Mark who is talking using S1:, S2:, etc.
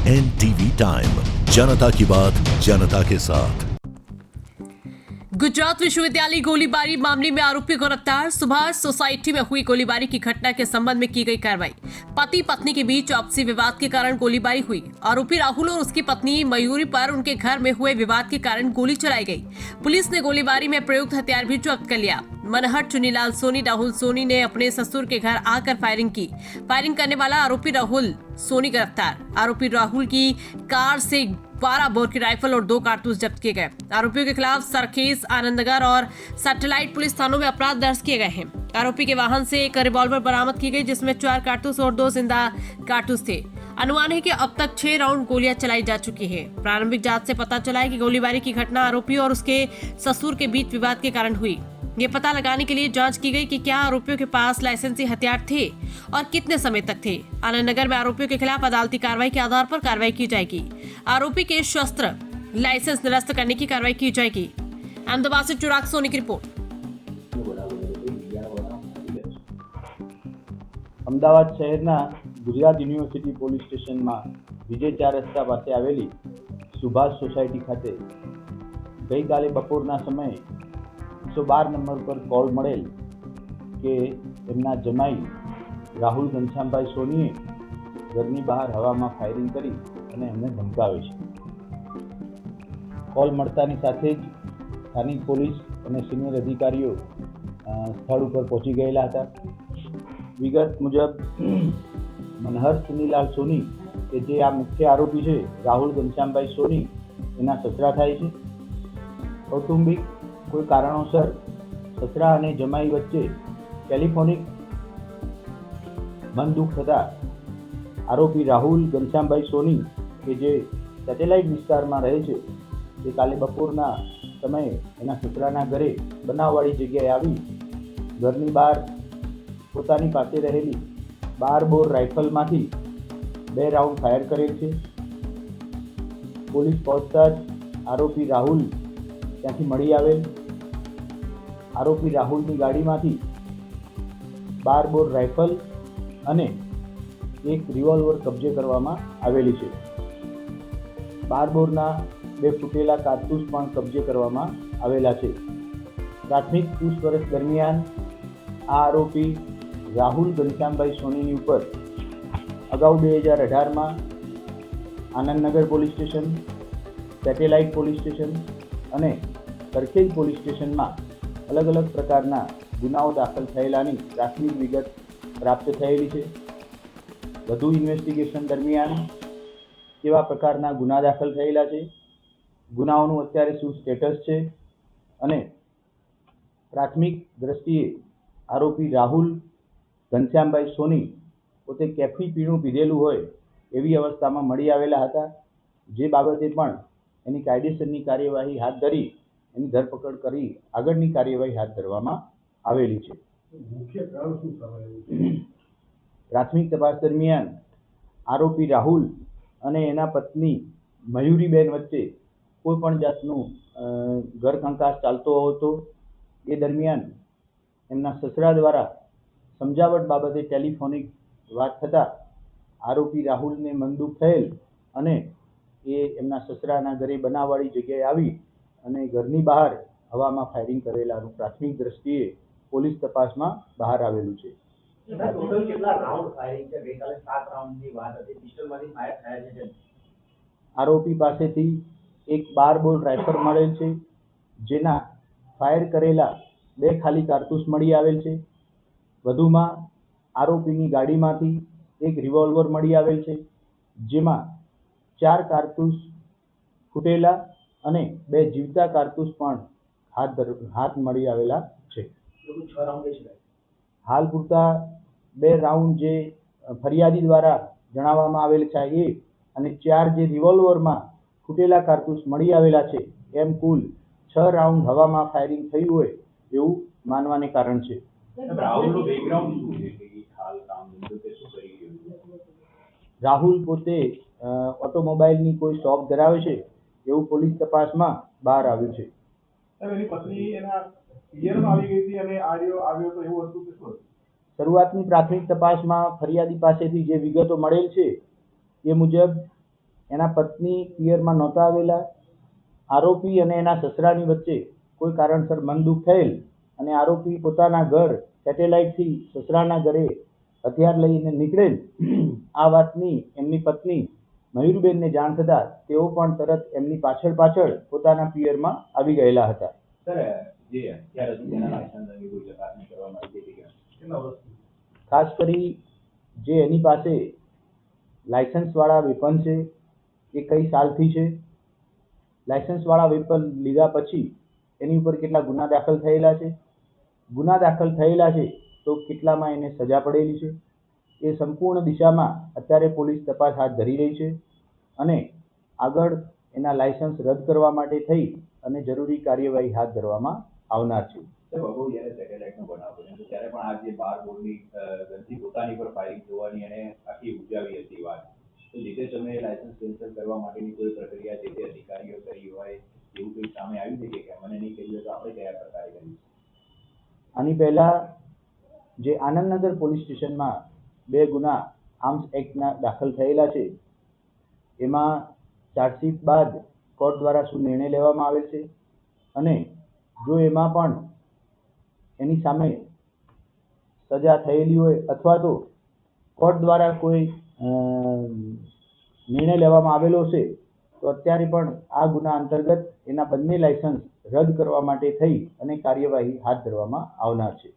S1: NTV time, जनता की बात जनता के साथ।
S2: गुजरात विश्वविद्यालय गोलीबारी मामले में आरोपी गिरफ्तार। सुभाष सोसाइटी में हुई गोलीबारी की घटना के संबंध में की गई कार्रवाई। पति पत्नी के बीच आपसी विवाद के कारण गोलीबारी हुई। आरोपी राहुल और उसकी पत्नी मयूरी पर उनके घर में हुए विवाद के कारण गोली चलाई गई। पुलिस ने गोलीबारी में प्रयुक्त हथियार भी जब्त कर लिया। मनहर चुनीलाल सोनी राहुल सोनी ने अपने ससुर के घर आकर फायरिंग की। फायरिंग करने वाला आरोपी राहुल सोनी गिरफ्तार। आरोपी राहुल की कार से 12 बोर की राइफल और 2 कारतूस जब्त किए गए। आरोपियों के खिलाफ सरखेज, आनंदनगर और सैटेलाइट पुलिस थानों में अपराध दर्ज किए गए हैं। आरोपी के वाहन से एक रिवॉल्वर बरामद की गई, जिसमें 4 कारतूस और 2 जिंदा कारतूस थे। अनुमान है कि अब तक 6 राउंड गोलियां चलाई जा चुकी है। प्रारंभिक जांच से पता चला है कि गोलीबारी की घटना आरोपी और उसके ससुर के बीच विवाद के कारण हुई। ये पता लगाने के लिए जांच की गई कि क्या आरोपियों के पास लाइसेंसी हथियार थे और कितने समय तक थे। आनंदनगर में आरोपियों के खिलाफ अदालती कार्रवाई के आधार पर कार्रवाई की जाएगी। आरोपी के शस्त्र लाइसेंस निरस्त करने की कार्रवाई की जाएगी। अहमदाबाद से चिराग सोनी की रिपोर्ट।
S3: અમદાવાદ શહેરના ગુજરાત યુનિવર્સિટી પોલીસ સ્ટેશનમાં વિજય 4 રસ્તા પાસે આવેલી સુભાષ સોસાયટી ખાતે ગઈકાલે બપોરના સમયે 112 નંબર પર કોલ મળેલ કે એમના જમાઈ રાહુલ ઘનશ્યામભાઈ સોનીએ ઘરની બહાર હવામાં ફાયરિંગ કરી અને એમને ધમકાવે છે। કોલ મળતાની સાથે જ સ્થાનિક પોલીસ અને સિનિયર અધિકારીઓ સ્થળ ઉપર પહોંચી ગયેલા હતા। વિગત મુજબ મનહર ચુનીલાલ સોની કે જે આ મુખ્ય આરોપી છે રાહુલ ઘનશ્યામભાઈ સોની એના સસરા થાય છે। કૌટુંબિક કોઈ કારણોસર સસરા અને જમાઈ વચ્ચે ટેલિફોનિક મનદુખ થતા આરોપી રાહુલ ઘનશ્યામભાઈ સોની કે જે સેટેલાઇટ વિસ્તારમાં રહે છે તે કાલે બપોરના સમયે એના સસરાના ઘરે બનાવવાળી જગ્યાએ આવી ઘરની બહાર પોતાની પાસે રહેલી 12 બોર રાઇફલમાંથી 2 રાઉન્ડ ફાયર કરેલ છે। પોલીસ પહોંચતા જ આરોપી રાહુલ ત્યાંથી મળી આવેલ। આરોપી રાહુલની ગાડીમાંથી 12 બોર રાઇફલ અને એક રિવોલ્વર કબજે કરવામાં આવેલી છે। 12 બોરના 2 ફૂટેલા કારતૂસ પણ કબજે કરવામાં આવેલા છે। પ્રાથમિક પૂછપરછ દરમિયાન આ આરોપી રાહુલ ઘનશ્યામભાઈ સોનીની ઉપર અગાઉ 2018માં Anandnagar police station, satellite police station અને સરખેજ પોલીસ સ્ટેશનમાં અલગ અલગ પ્રકારના ગુનાઓ દાખલ થયેલાની પ્રાથમિક વિગત પ્રાપ્ત થયેલી છે। વધુ ઇન્વેસ્ટિગેશન દરમિયાન કેવા પ્રકારના ગુના દાખલ થયેલા છે, ગુનાઓનું અત્યારે શું સ્ટેટસ છે અને પ્રાથમિક દ્રષ્ટિએ આરોપી રાહુલ ઘનશ્યામભાઈ સોની પોતે કેફી પીણું પીધેલું હોય એવી અવસ્થામાં મળી આવેલા હતા, જે બાબતે પણ એની કાયદેસરની કાર્યવાહી હાથ ધરી એની ધરપકડ કરી આગળની કાર્યવાહી હાથ ધરવામાં આવેલી છે। પ્રાથમિક તપાસ દરમિયાન આરોપી રાહુલ અને એના પત્ની મયુરીબેન વચ્ચે કોઈ પણ જાતનું ઘર કંકાસ ચાલતો હતો। એ દરમિયાન એમના સસરા દ્વારા સમજાવટ બાબતે ટેલિફોનિક વાત થતાં આરોપી રાહુલને મનદુખ થયેલ અને એ એમના સસરાના ઘરે બનાવવાળી જગ્યાએ આવી અને ઘરની બહાર હવામાં ફાયરિંગ કરેલાનું પ્રાથમિક દ્રષ્ટિએ પોલીસ તપાસમાં બહાર આવેલું છે। આરોપી પાસેથી એક 12 બોર રાઇફલ મળેલ છે, જેના ફાયર કરેલા 2 ખાલી કારતૂસ મળી આવેલ છે। વધુમાં આરોપીની ગાડીમાંથી એક રિવોલ્વર મળી આવેલ છે, જેમાં 4 કારતૂસ ફૂટેલા અને 2 જીવતા કારતૂસ પણ હાથ મળી આવેલા છે। હાલ પૂરતા 2 રાઉન્ડ જે ફરિયાદી દ્વારા જણાવવામાં આવેલ છે એ અને 4 જે રિવોલ્વરમાં ફૂટેલા કારતૂસ મળી આવેલા છે, એમ કુલ 6 રાઉન્ડ હવામાં ફાયરિંગ થયું હોય એવું માનવાને કારણ છે। રાહુલ પોતે ઓટોમોબાઈલની કોઈ શોપ ધરાવે છે એવું પોલીસ તપાસમાં બહાર આવ્યું છે। શરૂઆતની પ્રાથમિક તપાસમાં ફરિયાદી પાસેથી જે વિગતો મળેલ છે એ મુજબ એના પત્ની પિયરમાં નહોતા આવેલા. આરોપી અને એના સસરાની વચ્ચે કોઈ કારણસર મનદુખ થયેલ અને આરોપી પોતાના ઘર સેટેલાઇટથી સસરાના ઘરે હથિયાર લઈને નીકળેલ. આ વાતની એમની પત્ની મયુરબેનને જાણ થતાં તેઓ પણ તરત એમની પાછળ પોતાના પિયરમાં આવી ગયેલા હતા. ખાસ કરી જે એની પાસે લાયસન્સવાળા વેપન છે એ કઈ સાલથી છે, લાયસન્સવાળા વેપન લીધા પછી એની ઉપર કેટલા ગુના દાખલ થયેલા છે, ગુના દાખલ થયેલા છે તો કેટલામાં એને સજા પડેલી છે, એ સંપૂર્ણ દિશામાં અત્યારે પોલીસ તપાસ હાથ ધરી રહી છે અને આગળ એના લાયસન્સ રદ કરવા માટે થઈ અને જરૂરી કાર્યવાહી હાથ ધરવામાં આવનાર છે.
S4: સેટેલાઇટનો બનાવ બન્યો ત્યારે પણ આ જે 12 બોર્ડની ગનથી પોતાની પર ફાયરિંગ જોવાની એને આખી ઉજાવી હતી વાત. તો જે તે સમયે લાયસન્સ કેન્સલ કરવા માટેની કોઈ પ્રક્રિયા જે તે અધિકારીઓ કરી હોય એવું કંઈ સામે આવ્યું છે કે મને નહીં કહ્યું તો આપણે કયા પ્રકારે કર્યું?
S3: આની પહેલા જે આનંદનગર પોલીસ સ્ટેશનમાં 2 ગુના આર્મ્સ એક્ટના દાખલ થયેલા છે એમાં ચાર્જશીટ બાદ કોર્ટ દ્વારા શું નિર્ણય લેવામાં આવેલ છે અને જો એમાં પણ એની સામે સજા થયેલી હોય અથવા તો કોર્ટ દ્વારા કોઈ નિર્ણય લેવામાં આવેલો છે તો અત્યારે પણ આ ગુના અંતર્ગત એના બંને લાયસન્સ રદ કરવા માટે થઈ અને કાર્યવાહી હાથ ધરવામાં આવનાર છે.